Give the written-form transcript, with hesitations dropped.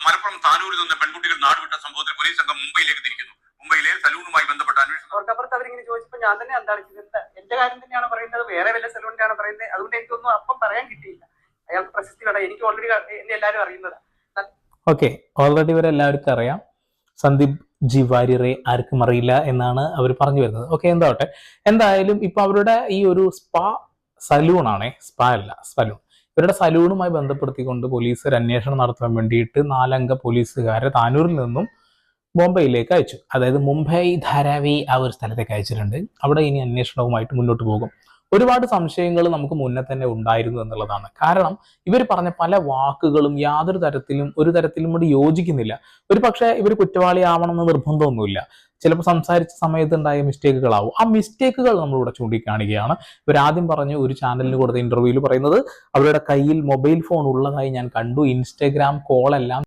മലപ്പുറം താനൂരിൽ നിന്ന് പെൺകുട്ടികൾ നാടുവിട്ട സംഭവത്തിൽ പോലീസ് സംഘം മുംബൈയിലേക്ക് തിരിക്കുന്നു. മുംബൈയിലെ സലൂണുമായി ബന്ധപ്പെട്ട അന്വേഷണം അവർക്കപ്പുറത്ത് അവരിങ്ങനെ ചോദിച്ചപ്പോൾ ഞാൻ തന്നെ എന്താണ് എന്റെ കാര്യം തന്നെയാണ് പറയുന്നത്, വേറെ വല്ല സലൂണിന്റെയാണ് പറയുന്നത്. അതുകൊണ്ട് എനിക്കൊന്നും അപ്പം പറയാൻ കിട്ടിയില്ല. അയാൾക്ക് പ്രശസ്തി വേണം, എനിക്ക് ഓൾറെഡി എന്നെ എല്ലാവരും അറിയുന്നതാണ്. ഓക്കെ, ഓൾറെഡി ഇവരെല്ലാവർക്കും അറിയാം. സന്ദീപ് ജി വാര്യറെ ആർക്കും അറിയില്ല എന്നാണ് അവർ പറഞ്ഞു വരുന്നത്. ഓക്കെ, എന്താവട്ടെ. എന്തായാലും ഇപ്പൊ അവരുടെ ഈ ഒരു സലൂൺ ആണേ, സ്പാ അല്ല സലൂൺ. ഇവരുടെ സലൂണുമായി ബന്ധപ്പെടുത്തിക്കൊണ്ട് പോലീസ് ഒരു അന്വേഷണം നടത്താൻ വേണ്ടിയിട്ട് 4 അംഗ പോലീസുകാരെ താനൂരിൽ നിന്നും ബോംബെയിലേക്ക് അയച്ചു. അതായത് മുംബൈ ധാരാവി ആ ഒരു സ്ഥലത്തേക്ക് അയച്ചിട്ടുണ്ട്. അവിടെ ഇനി അന്വേഷണവുമായിട്ട് മുന്നോട്ട് പോകും. ഒരുപാട് സംശയങ്ങൾ നമുക്ക് മുന്നേ തന്നെ ഉണ്ടായിരുന്നു എന്നുള്ളതാണ്. കാരണം ഇവർ പറഞ്ഞ പല വാക്കുകളും ഒരു തരത്തിലും കൂടി യോജിക്കുന്നില്ല. ഒരു പക്ഷേ ഇവർ കുറ്റവാളിയാവണമെന്ന് നിർബന്ധമൊന്നുമില്ല. ചിലപ്പോൾ സംസാരിച്ച സമയത്ത് ഉണ്ടായ മിസ്റ്റേക്കുകളാവും. ആ മിസ്റ്റേക്കുകൾ നമ്മളിവിടെ ചൂണ്ടിക്കാണിക്കുകയാണ്. ഇവരാദ്യം പറഞ്ഞു, ഒരു ചാനലിന് കൊടുത്ത ഇന്റർവ്യൂവിൽ പറയുന്നത് അവരുടെ കയ്യിൽ മൊബൈൽ ഫോൺ ഉള്ളതായി ഞാൻ കണ്ടു, ഇൻസ്റ്റഗ്രാം കോൾ എല്ലാം